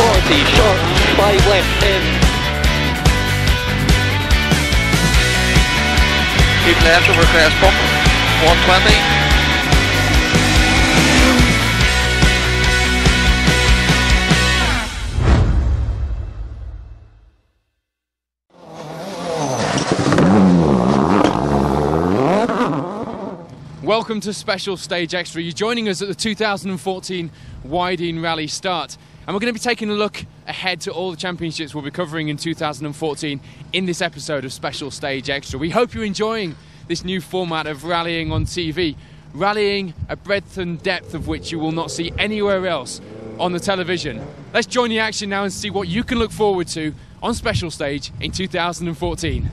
40, short, 5 left, in. Keep left over crest bump, 120. Welcome to Special Stage Extra. You're joining us at the 2014 Wydene Rally start. And we're going to be taking a look ahead to all the championships we'll be covering in 2014 in this episode of Special Stage Extra. We hope you're enjoying this new format of rallying on TV. Rallying a breadth and depth of which you will not see anywhere else on the television. Let's join the action now and see what you can look forward to on Special Stage in 2014.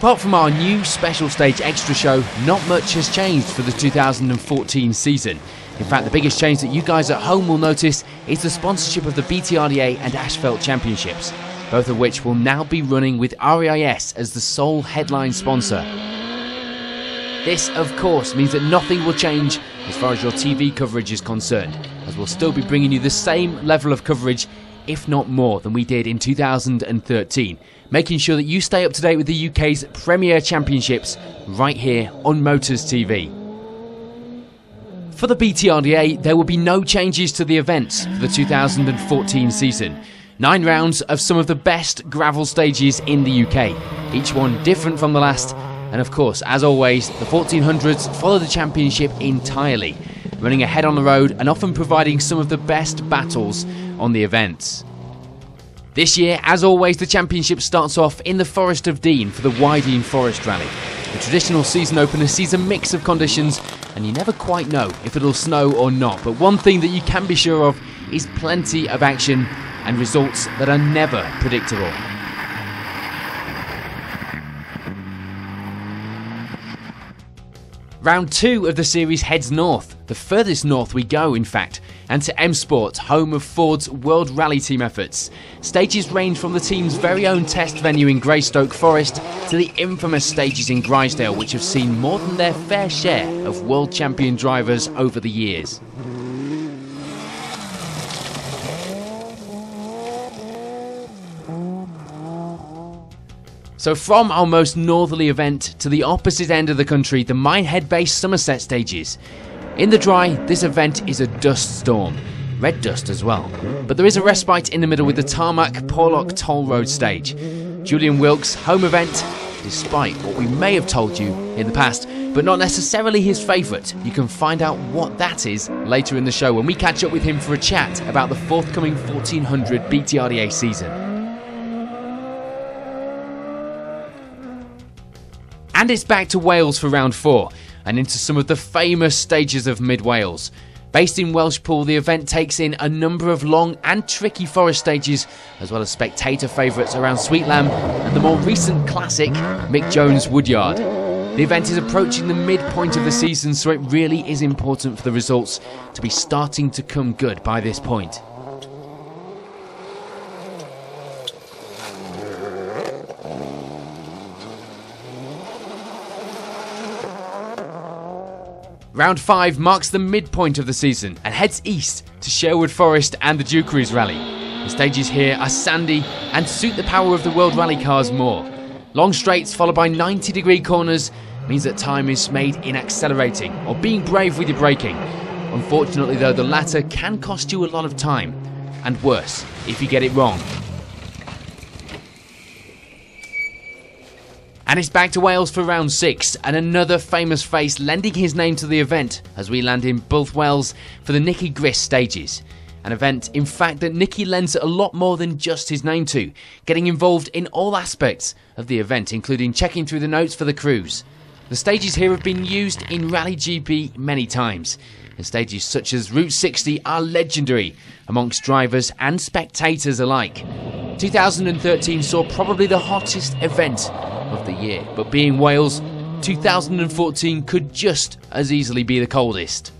Apart from our new Special Stage Extra show, not much has changed for the 2014 season. In fact, the biggest change that you guys at home will notice is the sponsorship of the BTRDA and Asphalt Championships, both of which will now be running with RAIS as the sole headline sponsor. This, of course, means that nothing will change as far as your TV coverage is concerned, as we'll still be bringing you the same level of coverage, if not more, than we did in 2013, making sure that you stay up to date with the UK's premier championships right here on Motors TV. For the BTRDA, there will be no changes to the events for the 2014 season. 9 rounds of some of the best gravel stages in the UK, each one different from the last, and of course, as always, the 1400s follow the championship entirely, running ahead on the road and often providing some of the best battles on the events. This year, as always, the championship starts off in the Forest of Dean for the Wydene Forest Rally. The traditional season opener sees a mix of conditions and you never quite know if it'll snow or not, but one thing that you can be sure of is plenty of action and results that are never predictable. Round 2 of the series heads north, the furthest north we go in fact, and to M Sport, home of Ford's World Rally Team efforts. Stages range from the team's very own test venue in Greystoke Forest to the infamous stages in Grizedale, which have seen more than their fair share of world champion drivers over the years. So from our most northerly event to the opposite end of the country, the Minehead-based Somerset stages. In the dry, this event is a dust storm. red dust as well. But there is a respite in the middle with the tarmac Porlock Toll Road stage. Julian Wilkes' home event, despite what we may have told you in the past, but not necessarily his favourite. You can find out what that is later in the show when we catch up with him for a chat about the forthcoming 1400 BTRDA season. And it's back to Wales for round 4 and into some of the famous stages of Mid-Wales. Based in Welshpool, the event takes in a number of long and tricky forest stages, as well as spectator favourites around Sweetlam and the more recent classic, Mick Jones Woodyard. The event is approaching the midpoint of the season, so it really is important for the results to be starting to come good by this point. Round 5 marks the midpoint of the season and heads east to Sherwood Forest and the Dukeries Rally. The stages here are sandy and suit the power of the World Rally cars more. Long straights followed by 90-degree corners means that time is made in accelerating or being brave with your braking. Unfortunately though, the latter can cost you a lot of time, and worse if you get it wrong. And it's back to Wales for round 6, and another famous face lending his name to the event as we land in Bullthwells for the Nicky Grist stages. An event, in fact, that Nicky lends a lot more than just his name to, getting involved in all aspects of the event, including checking through the notes for the crews. The stages here have been used in Rally GP many times, and stages such as Route 60 are legendary amongst drivers and spectators alike. 2013 saw probably the hottest event of the year, but being Wales, 2014 could just as easily be the coldest.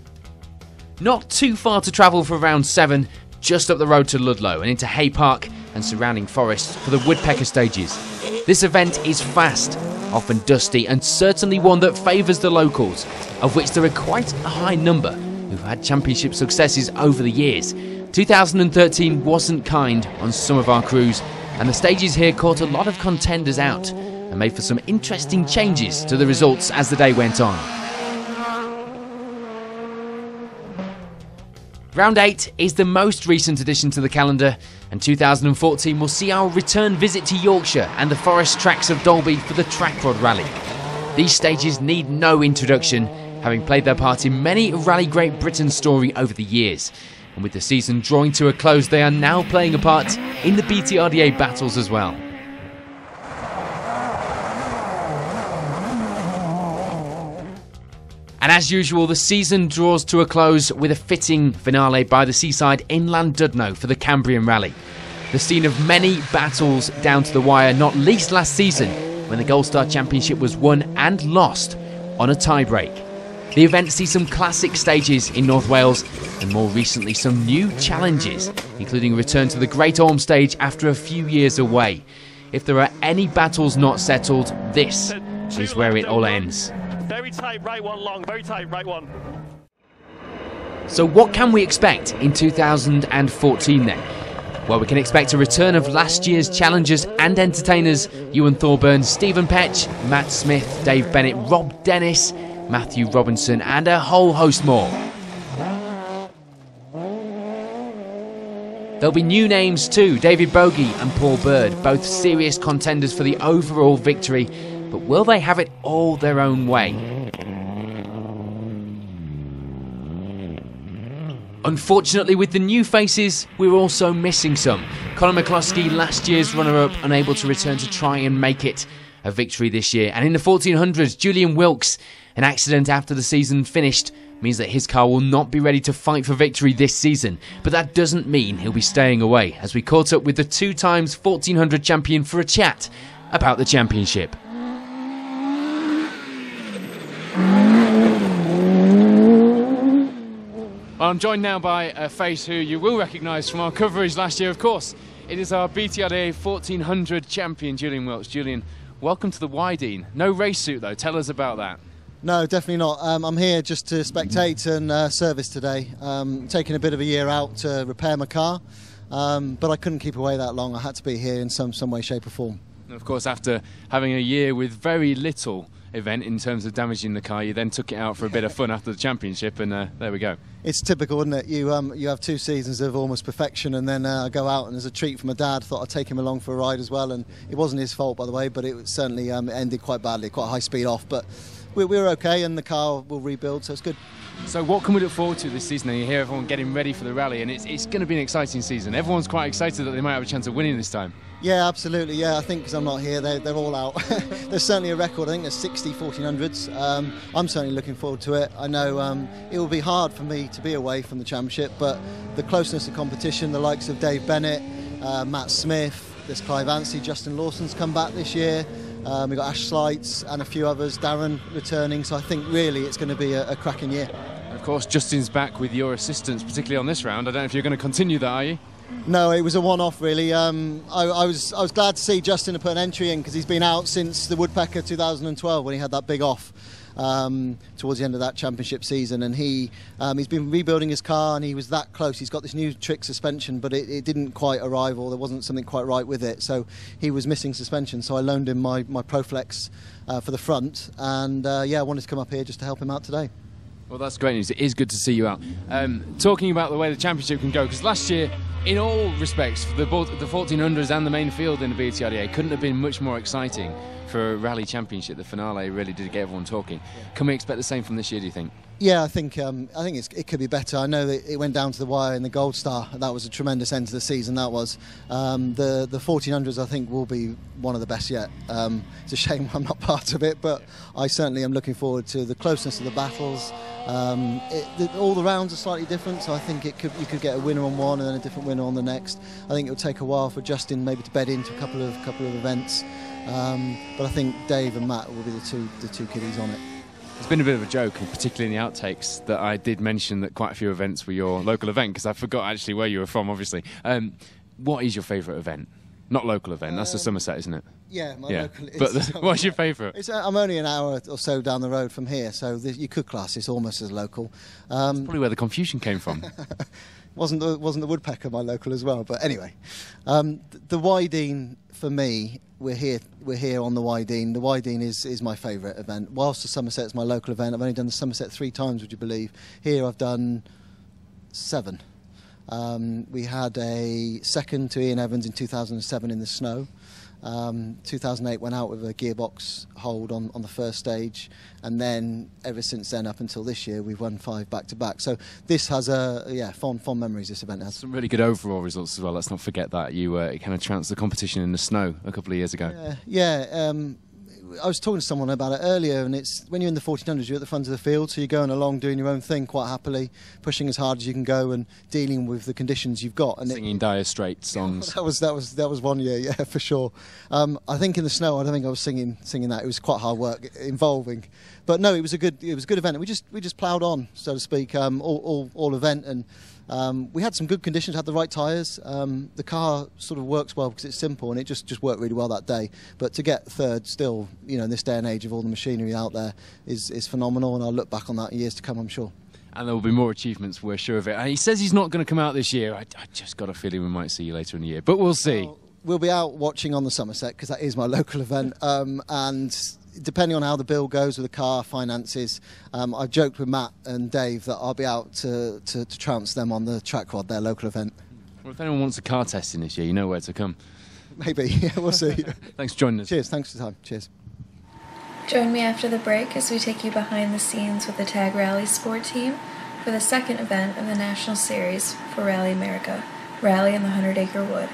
Not too far to travel for round 7, just up the road to Ludlow and into Hay Park and surrounding forests for the Woodpecker stages. This event is fast, often dusty, and certainly one that favours the locals, of which there are quite a high number who've had championship successes over the years. 2013 wasn't kind on some of our crews, and the stages here caught a lot of contenders out and made for some interesting changes to the results as the day went on. Round 8 is the most recent addition to the calendar, and 2014 will see our return visit to Yorkshire and the forest tracks of Dalby for the Trackrod Rally. These stages need no introduction, having played their part in many Rally Great Britain's story over the years. And with the season drawing to a close, they are now playing a part in the BTRDA battles as well. And as usual, the season draws to a close with a fitting finale by the seaside in Llandudno for the Cambrian Rally. The scene of many battles down to the wire, not least last season when the Gold Star Championship was won and lost on a tie-break. The event sees some classic stages in North Wales and more recently some new challenges, including a return to the Great Orme stage after a few years away. If there are any battles not settled, this is where it all ends. Very tight, right one long, very tight, right one. So what can we expect in 2014 then? Well, we can expect a return of last year's challengers and entertainers, Ewan Thorburn, Stephen Petch, Matt Smith, Dave Bennett, Rob Dennis, Matthew Robinson and a whole host more. There'll be new names too, David Bogie and Paul Bird, both serious contenders for the overall victory, but will they have it all their own way? Unfortunately, with the new faces, we're also missing some. Colin McCloskey, last year's runner-up, unable to return to try and make it a victory this year. And in the 1400s, Julian Wilkes, an accident after the season finished, means that his car will not be ready to fight for victory this season. But that doesn't mean he'll be staying away, as we caught up with the 2 times 1400 champion for a chat about the championship. Well, I'm joined now by a face who you will recognise from our coverage last year, of course. It is our BTRDA 1400 champion, Julian Wilkes. Julian, welcome to the Wydene. No race suit though, tell us about that. No, definitely not. I'm here just to spectate and service today. Taking a bit of a year out to repair my car, but I couldn't keep away that long. I had to be here in some way, shape or form. And of course, after having a year with very little event in terms of damaging the car, you then took it out for a bit of fun after the championship, and there we go. It's typical, isn't it? You have 2 seasons of almost perfection, and then I go out, and as a treat for my dad, thought I'd take him along for a ride as well. And it wasn't his fault, by the way, but it was certainly it ended quite badly, quite a high speed off. But we were okay, and the car will rebuild, so it's good. So what can we look forward to this season? You hear everyone getting ready for the rally, and it's going to be an exciting season. Everyone's quite excited that they might have a chance of winning this time. Yeah, absolutely. Yeah, I think because I'm not here, they're all out. There's certainly a record. I think there's 60 1400s. I'm certainly looking forward to it. I know it will be hard for me to be away from the championship, but the closeness of competition, the likes of Dave Bennett, Matt Smith, there's Clive Anstey, Justin Lawson's come back this year. We've got Ash Slights and a few others, Darren returning. So I think really it's going to be a cracking year. Of course, Justin's back with your assistance, particularly on this round. I don't know if you're going to continue that, are you? No, it was a one-off really. I was glad to see Justin put an entry in because he's been out since the Woodpecker 2012 when he had that big off towards the end of that championship season, and he's been rebuilding his car, and he was that close. He's got this new trick suspension, but it didn't quite arrive, or there wasn't something quite right with it, so he was missing suspension. So I loaned him my Proflex for the front, and yeah, I wanted to come up here just to help him out today. Well, that's great news. It is good to see you out. Talking about the way the championship can go, because last year, in all respects, the 1400s and the main field in the BTRDA couldn't have been much more exciting for a rally championship. The finale really did get everyone talking. Can we expect the same from this year, do you think? Yeah, I think it could be better. I know that it went down to the wire in the Gold Star. That was a tremendous end to the season. That was the 1400s. I think will be one of the best yet. It's a shame I'm not part of it, but I certainly am looking forward to the closeness of the battles. All the rounds are slightly different, so I think you could get a winner on one and then a different winner on the next. I think it will take a while for Justin maybe to bed into a couple of events, but I think Dave and Matt will be the two kiddies on it. It's been a bit of a joke, particularly in the outtakes, that I did mention that quite a few events were your local event, because I forgot actually where you were from, obviously. What is your favourite event? Not local event, that's the Somerset, isn't it? Yeah, local. But what's your favourite? I'm only an hour or so down the road from here, so you could class this almost as local. That's probably where the confusion came from. wasn't the Woodpecker my local as well? But anyway, the Wydene for me, we're here on the Wydene. The Wydene is my favourite event. Whilst the Somerset's my local event, I've only done the Somerset 3 times, would you believe? Here I've done 7. We had a second to Ian Evans in 2007 in the snow. 2008 went out with a gearbox hold on the first stage, and then ever since then up until this year we've won 5 back-to-back. So this has fond memories, this event has. Some really good overall results as well, let's not forget that. You kind of trounced the competition in the snow a couple of years ago. Yeah. I was talking to someone about it earlier, and it's when you're in the 1400s, you're at the front of the field, so you're going along doing your own thing quite happily, pushing as hard as you can go and dealing with the conditions you've got. And singing Dire Straits songs. That was one year, yeah, for sure. I think in the snow, I don't think I was singing that. It was quite hard work, involving. But no, it was a good event. We just ploughed on, so to speak, all event, and we had some good conditions, had the right tyres. The car sort of works well because it's simple, and it just worked really well that day. But to get third still, in this day and age of all the machinery out there is phenomenal, and I'll look back on that in years to come, I'm sure. And there will be more achievements, we're sure of it. And he says he's not going to come out this year. I just got a feeling we might see you later in the year, but we'll see. Well, we'll be out watching on the Somerset because that is my local event, and depending on how the bill goes with the car finances, I've joked with Matt and Dave that I'll be out to trounce them on the track rod, their local event. Well, if anyone wants a car testing this year, you know where to come. Maybe, yeah, we'll see. Thanks for joining us. Cheers, thanks for the time. Cheers. Join me after the break as we take you behind the scenes with the Tag Rally Sport Team for the second event of the National Series for Rally America, Rally in the 100 Acre Wood.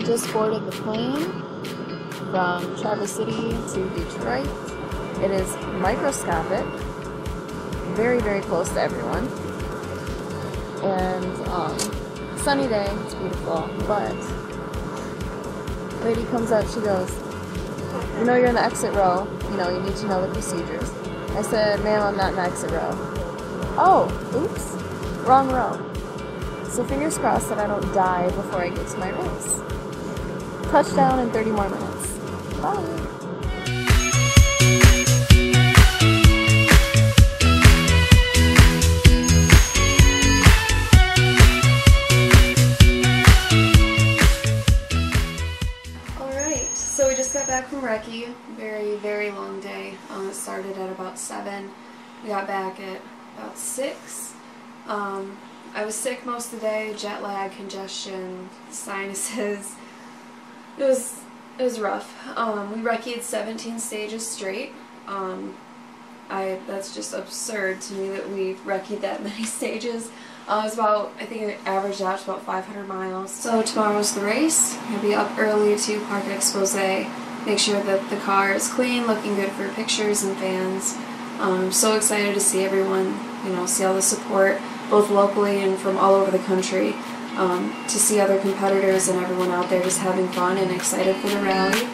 Just boarded the plane from Traverse City to Detroit. It is microscopic, very, very close to everyone, and sunny day, it's beautiful, but lady comes up, she goes, you're in the exit row, you need to know the procedures. I said, ma'am, I'm not in the exit row. Oh, oops. Wrong row. So fingers crossed that I don't die before I get to my race. Touchdown in 30 more minutes. Bye. So we just got back from recce. Very, very long day. It started at about 7. We got back at about 6. I was sick most of the day, jet lag, congestion, sinuses. It was rough. We recce'd 17 stages straight. That's just absurd to me that we recce'd that many stages. It's about, I think it averaged out to about 500 miles. So tomorrow's the race. I'm going to be up early to Parc Exposé, make sure that the car is clean, looking good for pictures and fans. I'm so excited to see everyone, see all the support, both locally and from all over the country, to see other competitors and everyone out there just having fun and excited for the rally.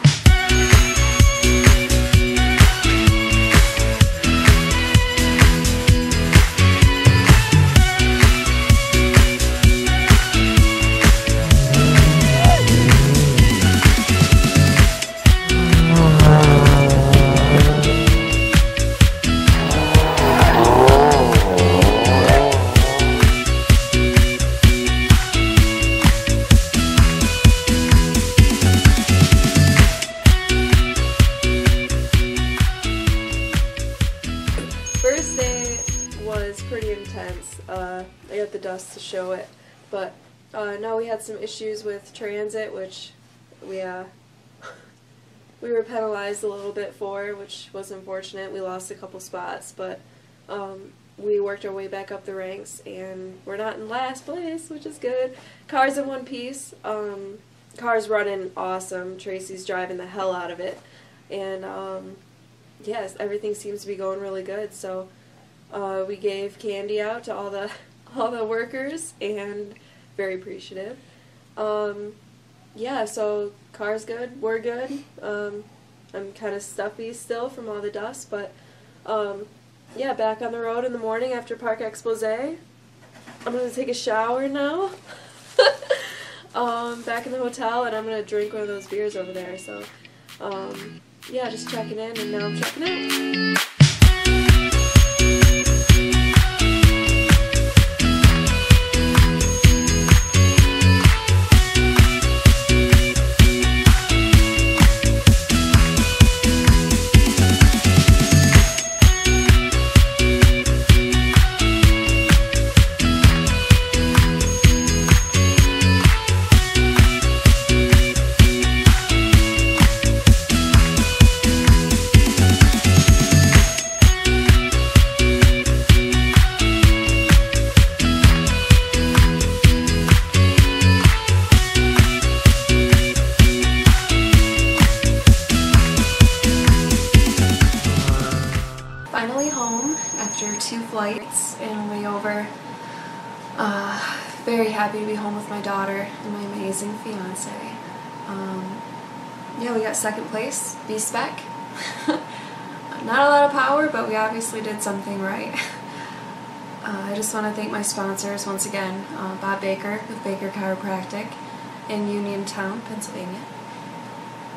First day was pretty intense. I got the dust to show it, but now we had some issues with transit, which we were penalized a little bit for, which was unfortunate. We lost a couple spots, but we worked our way back up the ranks, and we're not in last place, which is good. Car's in one piece. Car's running awesome. Tracy's driving the hell out of it, and yes, everything seems to be going really good. So we gave candy out to all the workers, and very appreciative. Yeah, so car's good, we're good. I'm kind of stuffy still from all the dust, but yeah, back on the road in the morning after Parc Exposé. I'm gonna take a shower now. Back in the hotel, and I'm gonna drink one of those beers over there. So yeah, just checking in, and now I'm checking out. Finally home after 2 flights and layover. Very happy to be home with my daughter and my amazing fiance. Yeah, we got 2nd place, B-Spec. Not a lot of power, but we obviously did something right. I just want to thank my sponsors once again, Bob Baker with Baker Chiropractic in Uniontown, Pennsylvania,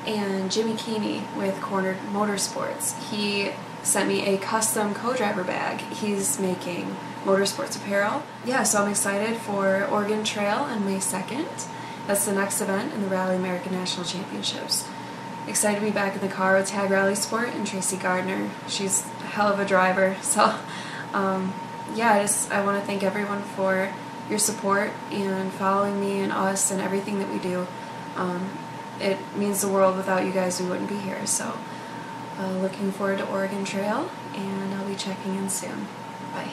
and Jimmy Keeney with Cornered Motorsports. He sent me a custom co-driver bag. He's making motorsports apparel. Yeah, so I'm excited for Oregon Trail on May 2nd. That's the next event in the Rally America National Championships. Excited to be back in the car with Tag Rally Sport and Tracy Gardner. She's a hell of a driver. So yeah, I want to thank everyone for your support and following me and us and everything that we do. It means the world. Without you guys, we wouldn't be here. So looking forward to Oregon Trail, and I'll be checking in soon. Bye.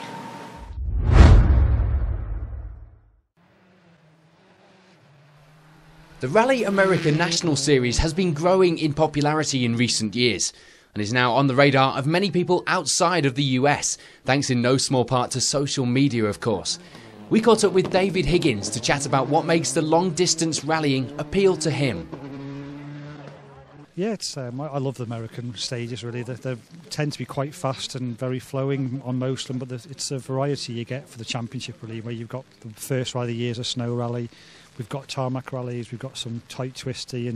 The Rally America National Series has been growing in popularity in recent years and is now on the radar of many people outside of the US, thanks in no small part to social media, of course. We caught up with David Higgins to chat about what makes the long-distance rallying appeal to him. Yeah, I love the American stages, really. They tend to be quite fast and very flowing on most of them, but it's a variety you get for the championship, really, where you've got the first rally of the year is a snow rally, we've got tarmac rallies, we've got some tight twisty,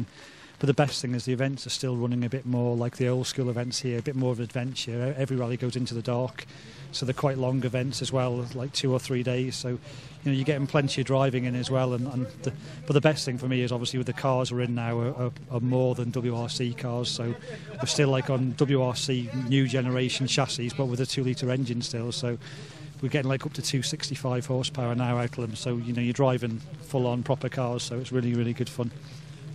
but the best thing is the events are still running a bit more like the old school events here, a bit more of an adventure. Every rally goes into the dark, so they're quite long events as well, like 2 or 3 days, so you're getting plenty of driving in as well. But the best thing for me is obviously with the cars we're in now are more than WRC cars, so we're still like on WRC new generation chassis, but with a 2-litre engine still, so we're getting like up to 265 horsepower now out of them, so you're driving full on proper cars, so it's really, really good fun.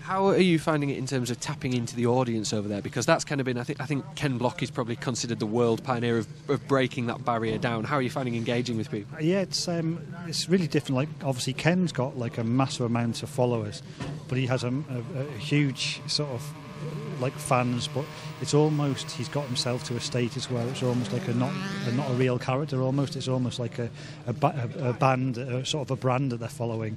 How are you finding it in terms of tapping into the audience over there? Because that's kind of been, I think Ken Block is probably considered the world pioneer of breaking that barrier down. How are you finding engaging with people? Yeah, it's really different. Like obviously Ken's got like a massive amount of followers, but he has a huge sort of like fans. But it's almost he's got himself to a status where it's almost like not a real character. Almost it's almost like a band, sort of a brand that they're following.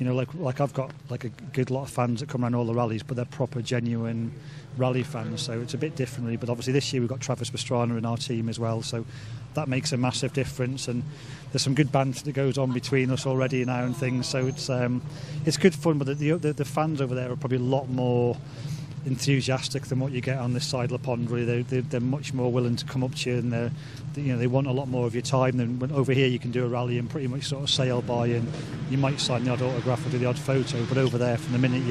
Like I've got like a good lot of fans that come around all the rallies, but they're proper, genuine rally fans, so it's a bit differently. But obviously this year we've got Travis Pastrana in our team as well, so that makes a massive difference. And there's some good banter that goes on between us already now and things, so it's good fun. But the fans over there are probably a lot more enthusiastic than what you get on this side of the pond. Really, they're much more willing to come up to you, and they want a lot more of your time than when over here you can do a rally and pretty much sort of sail by, and you might sign the odd autograph or do the odd photo. But over there, from the minute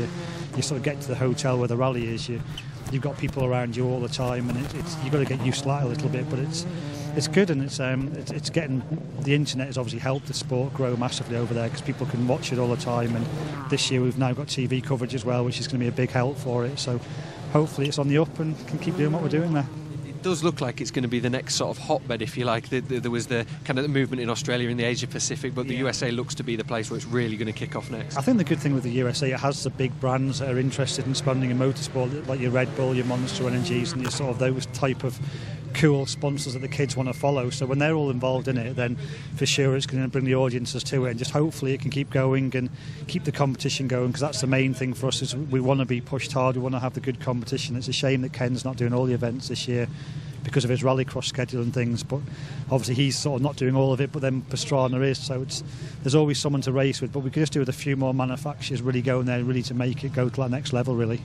you sort of get to the hotel where the rally is, you've got people around you all the time, and you've got to get used to that a little bit. But it's good, and it's getting the internet has obviously helped the sport grow massively over there because people can watch it all the time. And this year we've now got TV coverage as well, which is going to be a big help for it. So hopefully it's on the up and can keep doing what we're doing there. It does look like it's going to be the next sort of hotbed, if you like. There was the kind of the movement in Australia and the Asia Pacific, but the USA looks to be the place where it's really going to kick off next. I think the good thing with the USA, it has the big brands that are interested in spending in motorsport, like your Red Bull, your Monster Energies, and your sort of those type of cool sponsors that the kids want to follow. So when they're all involved in it, then for sure it's going to bring the audiences to it, and just hopefully it can keep going and keep the competition going, because that's the main thing for us. Is we want to be pushed hard, we want to have the good competition. It's a shame that Ken's not doing all the events this year because of his rallycross schedule and things, but obviously he's sort of not doing all of it, but then Pastrana is, so there's always someone to race with. But we could just do with a few more manufacturers really going there, really to make it go to that next level, really.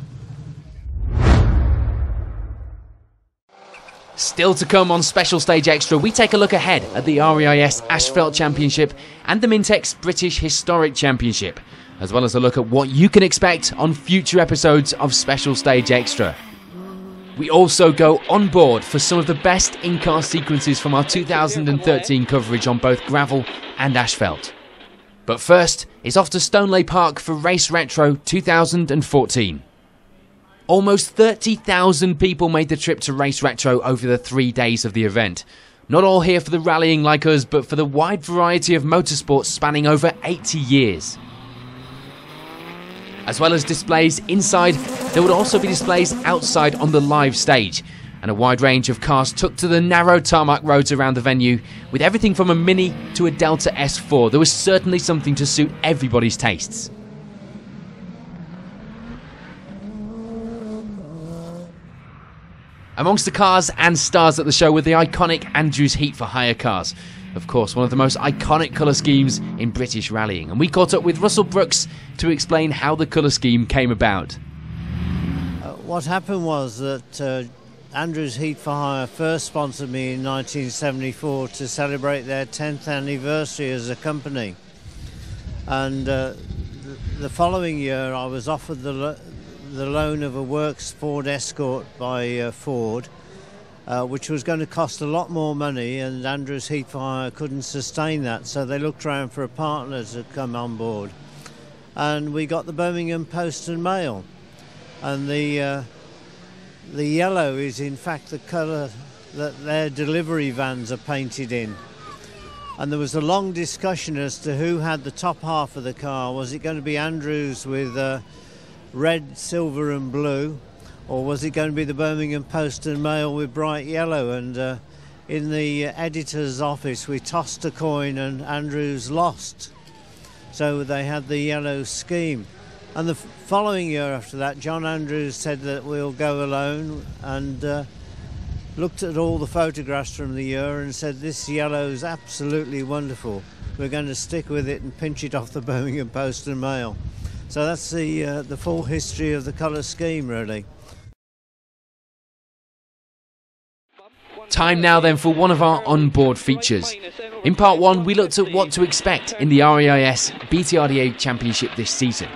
Still to come on Special Stage Extra, we take a look ahead at the REIS Asphalt Championship and the Mintex British Historic Championship, as well as a look at what you can expect on future episodes of Special Stage Extra. We also go on board for some of the best in-car sequences from our 2013 coverage on both gravel and asphalt. But first, it's off to Stoneleigh Park for Race Retro 2014. Almost 30,000 people made the trip to Race Retro over the 3 days of the event. Not all here for the rallying like us, but for the wide variety of motorsports spanning over 80 years. As well as displays inside, there would also be displays outside on the live stage, and a wide range of cars took to the narrow tarmac roads around the venue, with everything from a Mini to a Delta S4. There was certainly something to suit everybody's tastes. Amongst the cars and stars at the show were the iconic Andrews Heat for Hire cars. Of course, one of the most iconic colour schemes in British rallying. And we caught up with Russell Brooks to explain how the colour scheme came about. What happened was that Andrews Heat for Hire first sponsored me in 1974 to celebrate their 10th anniversary as a company. And the following year I was offered the loan of a works Ford Escort by Ford, which was going to cost a lot more money, and Andrews Heat for Hire couldn't sustain that, so they looked around for a partner to come on board. And we got the Birmingham Post and Mail, and the yellow is in fact the colour that their delivery vans are painted in. And there was a long discussion as to who had the top half of the car. Was it going to be Andrews with red, silver and blue, or was it going to be the Birmingham Post and Mail with bright yellow? And in the editor's office we tossed a coin and Andrews lost, so they had the yellow scheme. And the following year after that, John Andrews said that we'll go alone, and looked at all the photographs from the year and said, this yellow is absolutely wonderful. We're going to stick with it and pinch it off the Birmingham Post and Mail. So that's the full history of the colour scheme, really. Time now then for one of our onboard features. In part one, we looked at what to expect in the RAIS BTRDA Championship this season.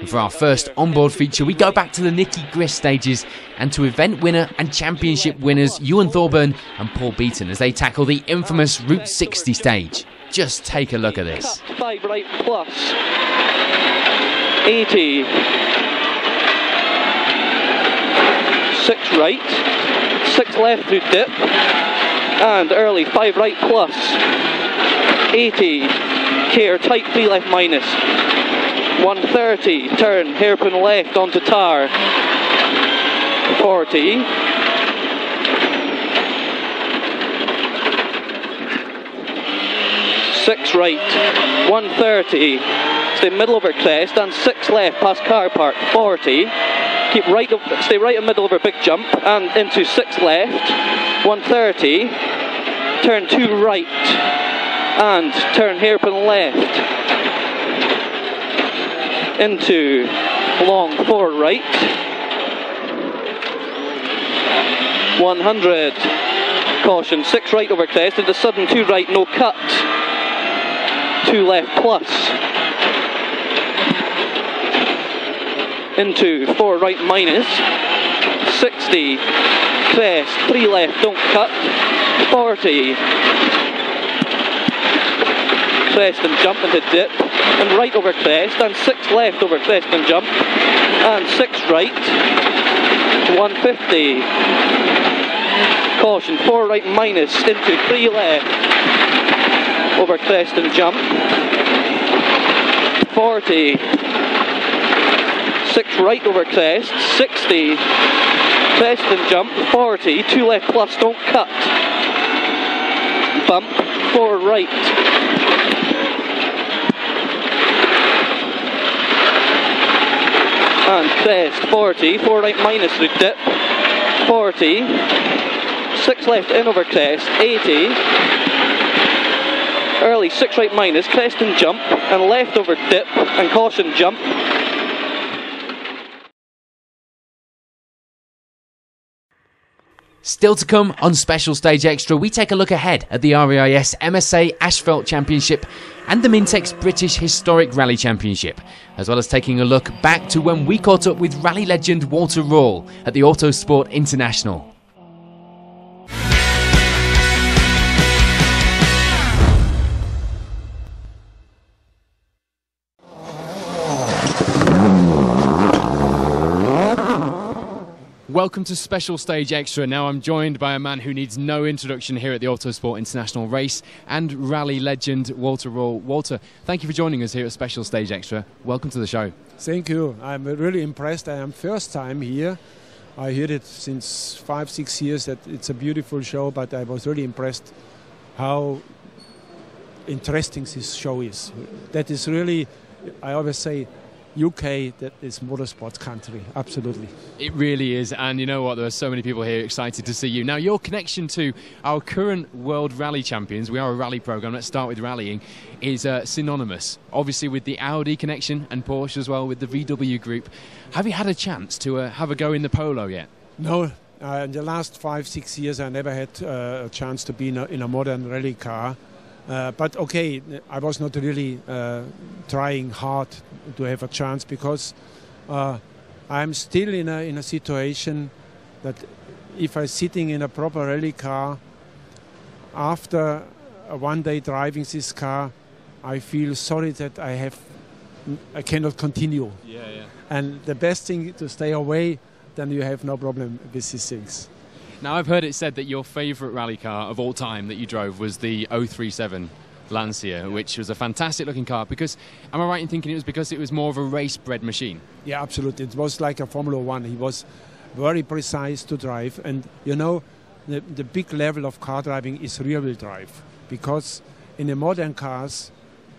And for our first onboard feature, we go back to the Nicky Grist stages and to event winner and championship winners Ewan Thorburn and Paul Beaton as they tackle the infamous Route 60 stage. Just take a look at this. 5 right plus 80, 6 right, 6 left through dip, and early 5 right plus 80, care tight 3 left minus 130, turn hairpin left onto tar 40, six right 130, stay middle over crest and 6 left past car park 40, keep right up, stay right in middle over big jump and into 6 left 130, turn 2 right and turn hairpin left into long 4 right 100, caution 6 right over crest into sudden 2 right no cut, 2 left plus into 4 right minus 60, crest 3 left don't cut 40, crest and jump into dip and right over crest and 6 left over crest and jump and 6 right 150, caution 4 right minus into 3 left over crest and jump 40, 6 right over crest 60, crest and jump 40, 2 left plus don't cut, bump 4 right and crest 40, 4 right minus through dip 40, 6 left in over crest 80, early 6 right minus, crest and jump and left over dip and caution jump. Still to come on Special Stage Extra, we take a look ahead at the RAIS MSA Asphalt Championship and the Mintex British Historic Rally Championship, as well as taking a look back to when we caught up with rally legend Walter Röhrl at the Autosport International. Welcome to Special Stage Extra. Now I'm joined by a man who needs no introduction here at the Autosport International race and rally legend Walter Röhrl. Walter, thank you for joining us here at Special Stage Extra. Welcome to the show. Thank you. I'm really impressed. I am first time here. I heard it since 5-6 years that it's a beautiful show, but I was really impressed how interesting this show is. That is really, I always say, UK, that is motorsports country, absolutely. It really is, and you know what, there are so many people here excited to see you. Now, your connection to our current World Rally Champions, we are a rally programme, let's start with rallying, is synonymous, obviously with the Audi connection and Porsche as well, with the VW group. Have you had a chance to have a go in the Polo yet? No, in the last 5-6 years I never had a chance to be in a modern rally car. But okay, I was not really trying hard to have a chance because I'm still in a situation that if I'm sitting in a proper rally car, after one day driving this car, I feel sorry that I cannot continue. Yeah. And the best thing to stay away, then you have no problem with these things. Now, I've heard it said that your favourite rally car of all time that you drove was the 037 Lancia, which was a fantastic looking car. Because, am I right in thinking it was because it was more of a race-bred machine? Yeah, absolutely. It was like a Formula One. He was very precise to drive. And, you know, the big level of car driving is rear-wheel drive. Because in the modern cars,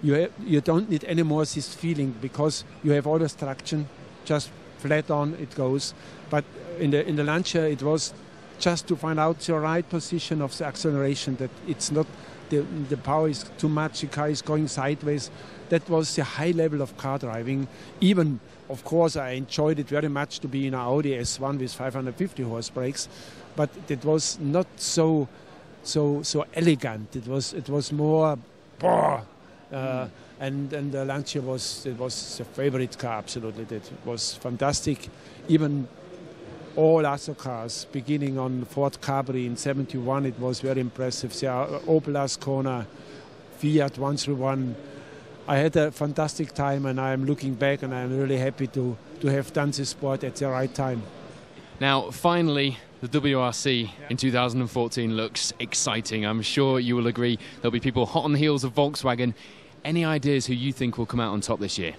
you don't need any more this feeling, because you have all the traction, just flat on it goes. But in the Lancia, it was just to find out the right position of the acceleration, that it's not the power is too much, the car is going sideways. That was the high level of car driving. Even, of course, I enjoyed it very much to be in an Audi S1 with 550 horse brakes, but it was not so elegant. It was more, and the Lancia was the favorite car. Absolutely, it was fantastic. Even all other cars, beginning on Ford Capri in '71, it was very impressive. The Opel Ascona, Fiat 131. I had a fantastic time, and I am looking back, and I am really happy to have done this sport at the right time. Now, finally, the WRC in 2014 looks exciting. I'm sure you will agree there'll be people hot on the heels of Volkswagen. Any ideas who you think will come out on top this year?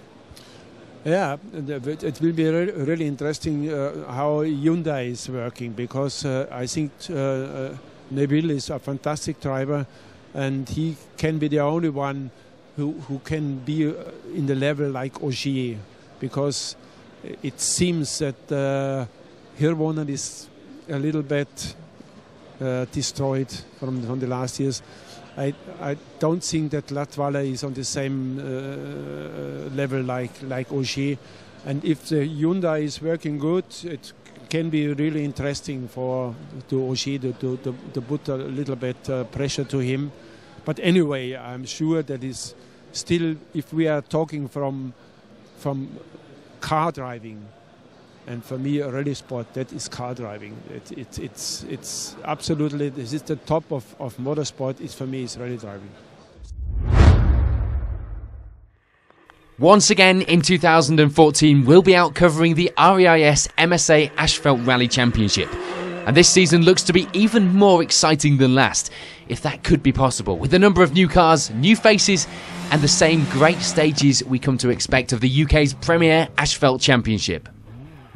Yeah, it will be really interesting how Hyundai is working, because I think Neville is a fantastic driver, and he can be the only one who can be in the level like Ogier, because it seems that Hirvonen is a little bit destroyed from the last years. I don't think that Latvala is on the same level like Ogier, and if the Hyundai is working good, it can be really interesting to Ogier to put a little bit pressure to him. But anyway, I'm sure that is still, if we are talking from car driving, and for me a rally sport, that is car driving. It's absolutely, this is the top of motorsport. It's, for me, it's rally driving. Once again in 2014, we'll be out covering the REIS MSA Asphalt Rally Championship. And this season looks to be even more exciting than last, if that could be possible, with a number of new cars, new faces, and the same great stages we come to expect of the UK's premier Asphalt Championship.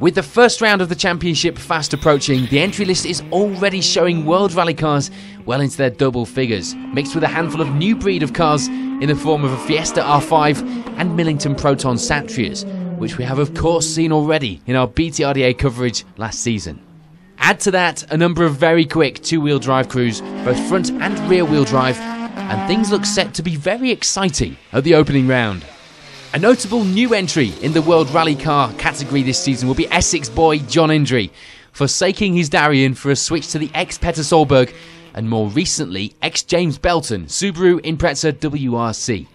With the first round of the championship fast approaching, the entry list is already showing World Rally cars well into their double figures, mixed with a handful of new breed of cars in the form of a Fiesta R5 and Millington Proton Satrias, which we have of course seen already in our BTRDA coverage last season. Add to that a number of very quick two-wheel drive crews, both front and rear-wheel drive, and things look set to be very exciting at the opening round. A notable new entry in the World Rally Car category this season will be Essex boy John Indri, forsaking his Darrion for a switch to the ex-Petter Solberg and more recently ex-James Belton Subaru Impreza WRC.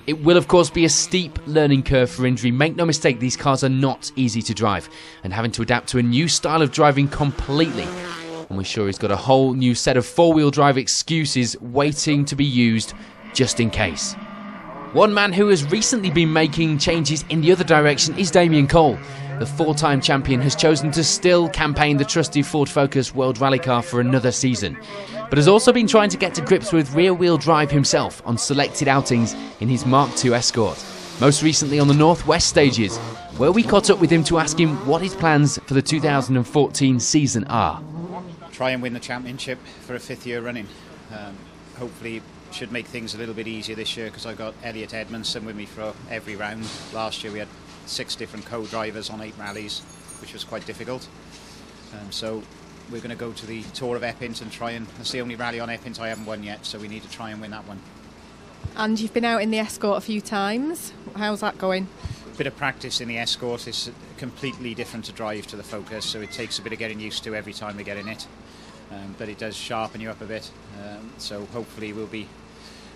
It will of course be a steep learning curve for Indri. Make no mistake, these cars are not easy to drive, and having to adapt to a new style of driving completely. And we're sure he's got a whole new set of four-wheel drive excuses waiting to be used just in case. One man who has recently been making changes in the other direction is Damien Cole. The four-time champion has chosen to still campaign the trusty Ford Focus World Rally car for another season, but has also been trying to get to grips with rear-wheel drive himself on selected outings in his Mark II Escort, most recently on the Northwest stages, where we caught up with him to ask him what his plans for the 2014 season are. Try and win the championship for a fifth year running. Hopefully should make things a little bit easier this year, because I've got Elliot Edmondson with me for every round. Last year we had 6 different co-drivers on 8 rallies, which was quite difficult. So we're going to go to the Tour of Epping and try and, it's the only rally on Epping I haven't won yet, so we need to try and win that one. And you've been out in the Escort a few times. How's that going? A bit of practice in the Escort. Is completely different to drive to the Focus, so it takes a bit of getting used to every time we get in it. But it does sharpen you up a bit, so hopefully we'll be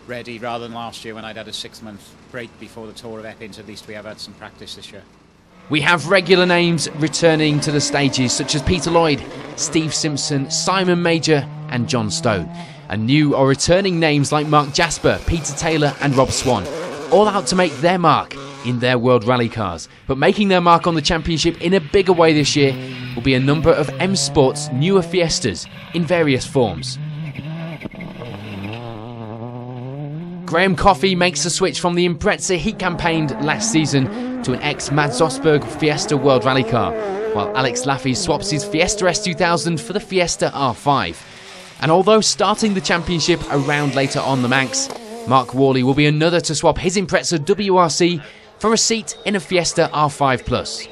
ready, rather than last year when I'd had a 6-month break before the Tour of Epping. At least we have had some practice this year. We have regular names returning to the stages, such as Peter Lloyd, Steve Simpson, Simon Major and John Stone. And new or returning names like Mark Jasper, Peter Taylor and Rob Swan, all out to make their mark in their World Rally cars. But making their mark on the championship in a bigger way this year will be a number of M Sport's newer Fiestas in various forms. Graham Coffey makes a switch from the Impreza he campaigned last season to an ex-Mads Osberg Fiesta World Rally car, while Alex Laffey swaps his Fiesta S2000 for the Fiesta R5. And although starting the championship a round later on the Manx, Mark Worley will be another to swap his Impreza WRC for a seat in a Fiesta R5 Plus.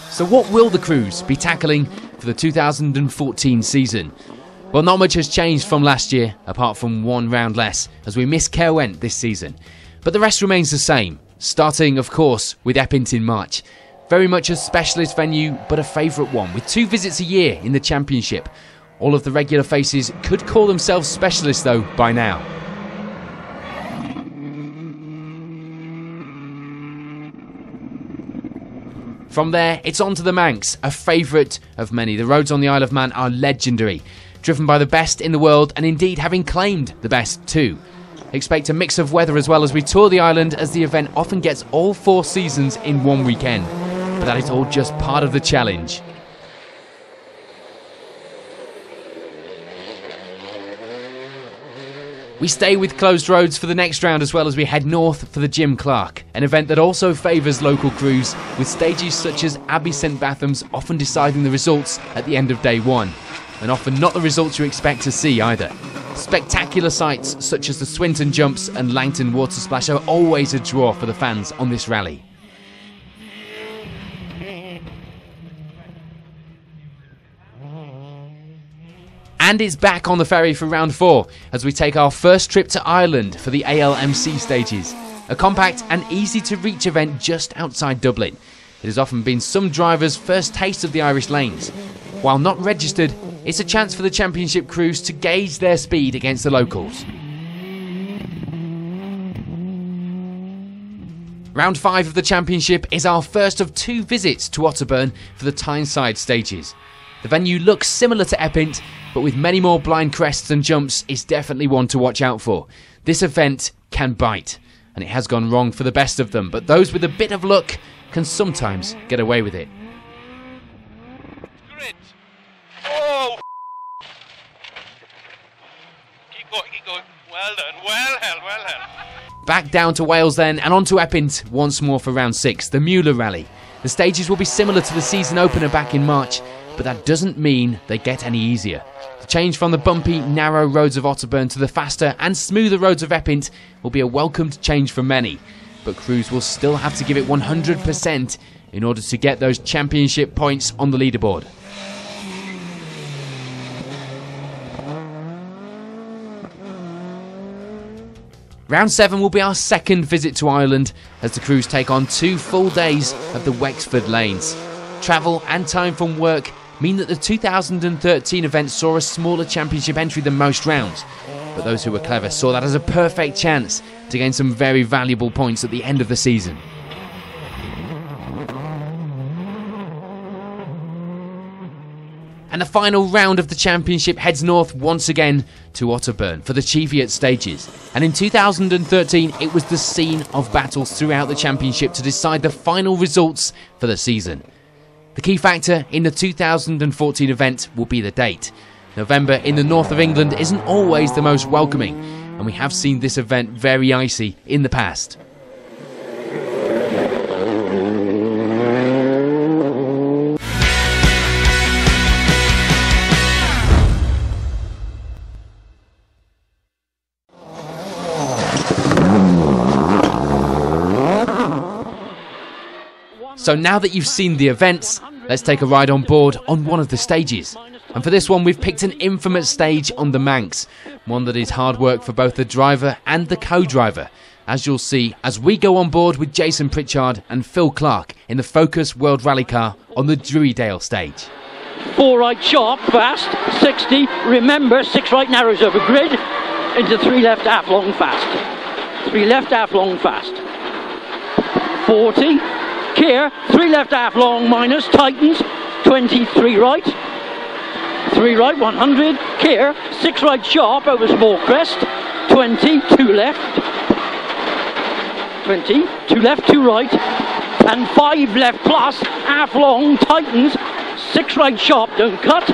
So what will the crews be tackling for the 2014 season? Well, not much has changed from last year, apart from one round less, as we miss Caerwent this season. But the rest remains the same, starting, of course, with Epint in March. Very much a specialist venue, but a favourite one, with 2 visits a year in the Championship. All of the regular faces could call themselves specialists, though, by now. From there, it's on to the Manx, a favourite of many. The roads on the Isle of Man are legendary, driven by the best in the world, and indeed having claimed the best too. Expect a mix of weather as well as we tour the island, as the event often gets all 4 seasons in one weekend. But that is all just part of the challenge. We stay with closed roads for the next round, as well as we head north for the Jim Clark, an event that also favours local crews, with stages such as Abbey St Batham's often deciding the results at the end of day 1, and often not the results you expect to see either. Spectacular sights such as the Swinton Jumps and Langton Water Splash are always a draw for the fans on this rally. And it's back on the ferry for round 4 as we take our first trip to Ireland for the ALMC stages. A compact and easy to reach event just outside Dublin. It has often been some drivers' first taste of the Irish lanes. While not registered, it's a chance for the championship crews to gauge their speed against the locals. Round 5 of the championship is our first of 2 visits to Otterburn for the Tyneside stages. The venue looks similar to Epint, but with many more blind crests and jumps, is definitely one to watch out for. This event can bite, and it has gone wrong for the best of them, but those with a bit of luck can sometimes get away with it. Oh! Keep going. Well done. Well held. Back down to Wales then, and on to Epint once more for round 6, the Muir Rally. The stages will be similar to the season opener back in March, but that doesn't mean they get any easier. The change from the bumpy, narrow roads of Otterburn to the faster and smoother roads of Epint will be a welcomed change for many, but crews will still have to give it 100% in order to get those championship points on the leaderboard. Round 7 will be our second visit to Ireland as the crews take on 2 full days of the Wexford lanes. Travel and time from work mean that the 2013 event saw a smaller championship entry than most rounds, but those who were clever saw that as a perfect chance to gain some very valuable points at the end of the season. And the final round of the championship heads north once again to Otterburn for the Cheviot stages. And in 2013 it was the scene of battles throughout the championship to decide the final results for the season. The key factor in the 2014 event will be the date. November in the north of England isn't always the most welcoming, and we have seen this event very icy in the past. So now that you've seen the events, let's take a ride on board on one of the stages. And for this one, we've picked an infamous stage on the Manx, one that is hard work for both the driver and the co-driver, as you'll see as we go on board with Jason Pritchard and Phil Clark in the Focus World Rally Car on the Druidale stage. 4 right sharp, fast, 60, remember 6 right narrows over grid, into 3 left half long fast. 3 left half long fast. 40. Keir, 3 left half long minus, tightens, 23 right, 3 right, 100, Keir, 6 right sharp over small crest, 20, 2 left, 20, 2 left, 2 right, and 5 left plus, half long, tightens, 6 right sharp, don't cut,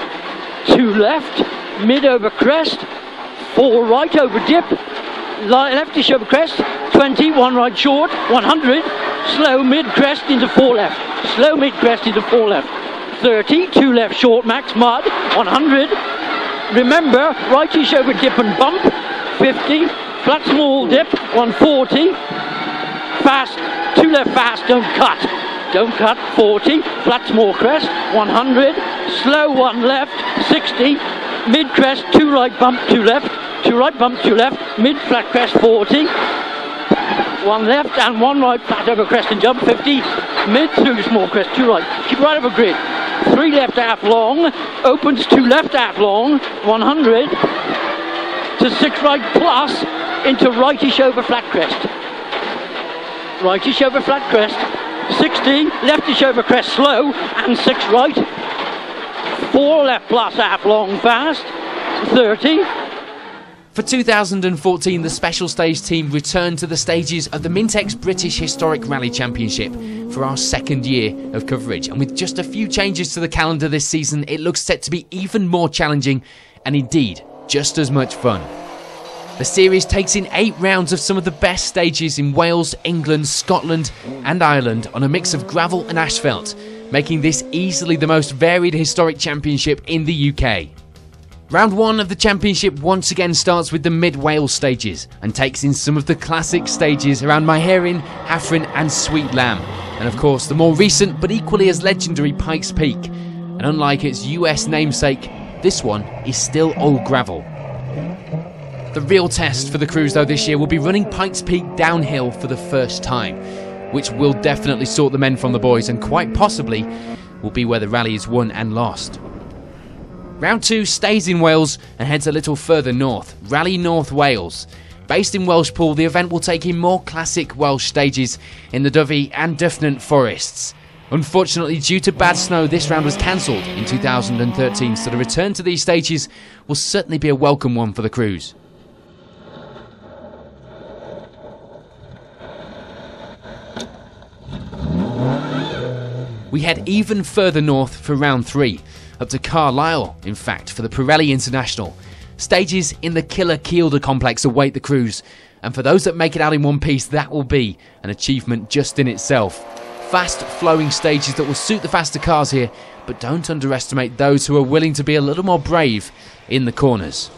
2 left, mid over crest, 4 right over dip, leftish over crest, 20, 1 right short, 100, slow mid crest into 4 left, slow mid crest into 4 left, 30, 2 left short max mud, 100, Remember, rightish over dip and bump, 50. Flat small dip, 140. Fast, 2 left fast, don't cut. Don't cut, 40. Flat small crest, 100. Slow 1 left, 60. Mid crest, 2 right bump, 2 left. 2 right bump, 2 left. Mid flat crest, 40. 1 left and 1 right flat over crest and jump, 50. Mid through small crest, 2 right. Keep right over grid. 3 left half long. Opens 2 left half long, 100. To 6 right plus into rightish over flat crest. Rightish over flat crest. 60, leftish over crest slow, and 6 right. 4 left plus half long fast, 30. For 2014, the Special Stage team returned to the stages of the Mintex British Historic Rally Championship for our 2nd year of coverage. And with just a few changes to the calendar this season, it looks set to be even more challenging and indeed just as much fun. The series takes in 8 rounds of some of the best stages in Wales, England, Scotland and Ireland on a mix of gravel and asphalt, making this easily the most varied historic championship in the UK. Round 1 of the championship once again starts with the Mid-Wales stages and takes in some of the classic stages around Maharin, Hafren and Sweet Lamb, and of course the more recent but equally as legendary Pikes Peak. And unlike its US namesake, this one is still all gravel. The real test for the crews though this year will be running Pikes Peak downhill for the first time, which will definitely sort the men from the boys and quite possibly will be where the rally is won and lost. Round 2 stays in Wales and heads a little further north, Rally North Wales. Based in Welshpool, the event will take in more classic Welsh stages in the Dyfi and Dyfnant forests. Unfortunately, due to bad snow, this round was cancelled in 2013, so the return to these stages will certainly be a welcome one for the crews. We head even further north for round 3, up to Carlisle, in fact, for the Pirelli International. Stages in the Killer Kielder complex await the crews, and for those that make it out in one piece, that will be an achievement just in itself. Fast flowing stages that will suit the faster cars here, but don't underestimate those who are willing to be a little more brave in the corners.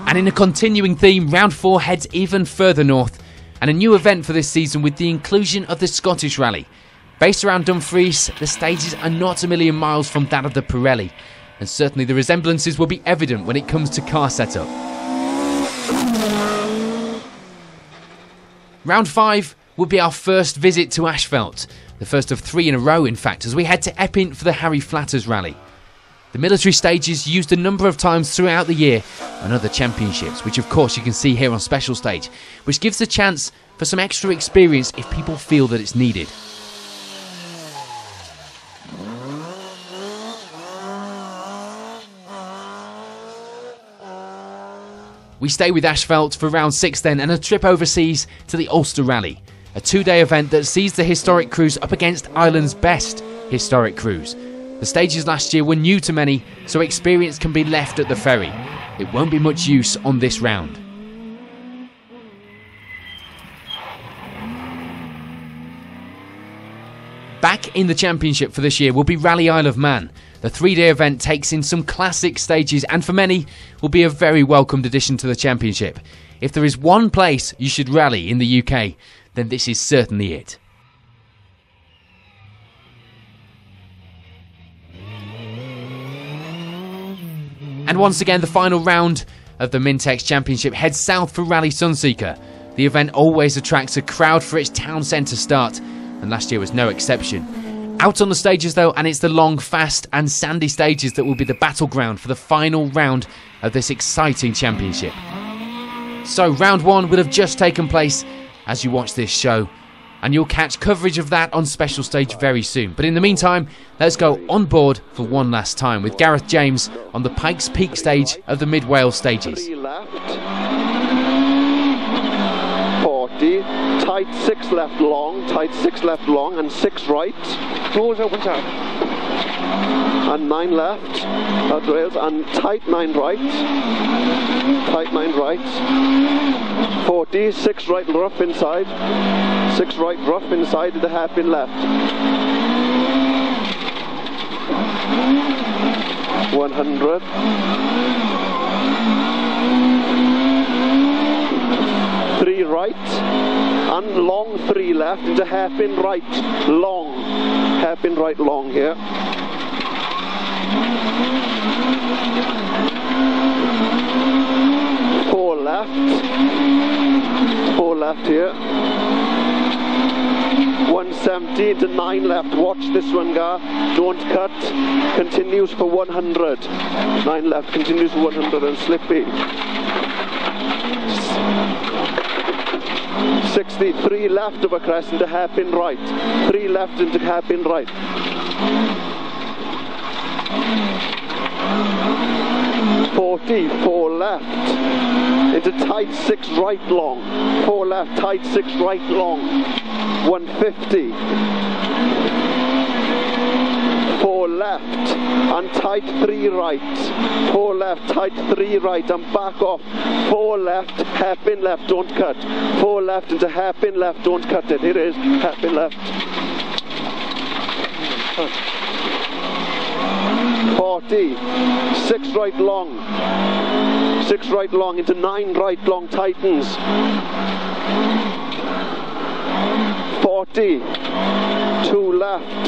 And in a continuing theme, round 4 heads even further north, and a new event for this season with the inclusion of the Scottish Rally. Based around Dumfries, the stages are not a million miles from that of the Pirelli, and certainly the resemblances will be evident when it comes to car setup. Round 5 will be our first visit to Ashfelt, the first of 3 in a row in fact, as we head to Epping for the Harry Flatters Rally. The military stage is used a number of times throughout the year on other championships, which of course you can see here on Special Stage, which gives a chance for some extra experience if people feel that it's needed. We stay with Ashfelt for round 6 then, and a trip overseas to the Ulster Rally, a 2-day event that sees the historic crews up against Ireland's best historic crews. The stages last year were new to many, so experience can be left at the ferry. It won't be much use on this round. Back in the championship for this year will be Rally Isle of Man. The 3-day event takes in some classic stages and for many will be a very welcomed addition to the championship. If there is one place you should rally in the UK, then this is certainly it. And once again, the final round of the Mintex Championship heads south for Rally Sunseeker. The event always attracts a crowd for its town centre start, and last year was no exception. Out on the stages though, and it's the long, fast and sandy stages that will be the battleground for the final round of this exciting championship. So round 1 will have just taken place as you watch this show, and you'll catch coverage of that on Special Stage very soon. But in the meantime, let's go on board for one last time with Gareth James on the Pikes Peak stage of the Mid-Wales stages. 3 left, 40, tight 6 left long, tight 6 left long and 6 right. Doors open top. And 9 left, at rails, and tight 9 right. Tight 9 right. 40, 6 right and rough inside. 6 right rough inside into hairpin left. 100. 3 right and long 3 left into hairpin right long. Hairpin right long here. 4 left. 4 left here. 170 to 9 left. Watch this one, Gar. Don't cut. Continues for 100. 9 left. Continues for 100 and slippy. 63 left over crest into hairpin right. 3 left into hairpin right. 40, 4 left into tight 6 right long. 4 left, tight 6 right long. 150. 4 left and tight 3 right. 4 left, tight 3 right and back off. 4 left, hairpin left, don't cut. 4 left into hairpin left, don't cut it. Here it is, hairpin left. 40, 6 right long. 6 right long into 9 right long, tightens. 40, 2 left.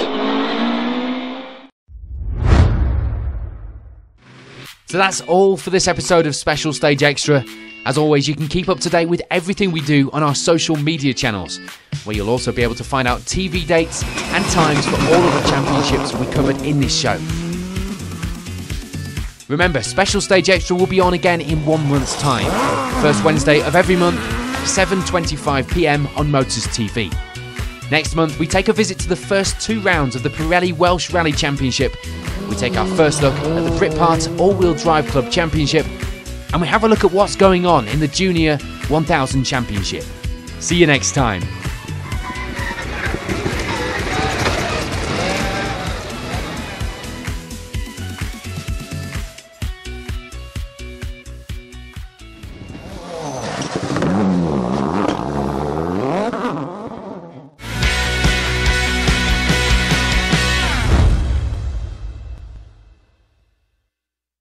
So that's all for this episode of Special Stage Extra. As always, you can keep up to date with everything we do on our social media channels, where you'll also be able to find out TV dates and times for all of the championships we covered in this show. Remember, Special Stage Extra will be on again in 1 month's time. First Wednesday of every month, 7:25 PM on Motors TV. Next month, we take a visit to the first 2 rounds of the Pirelli Welsh Rally Championship. We take our first look at the Britpart All-Wheel Drive Club Championship, and we have a look at what's going on in the Junior 1000 Championship. See you next time.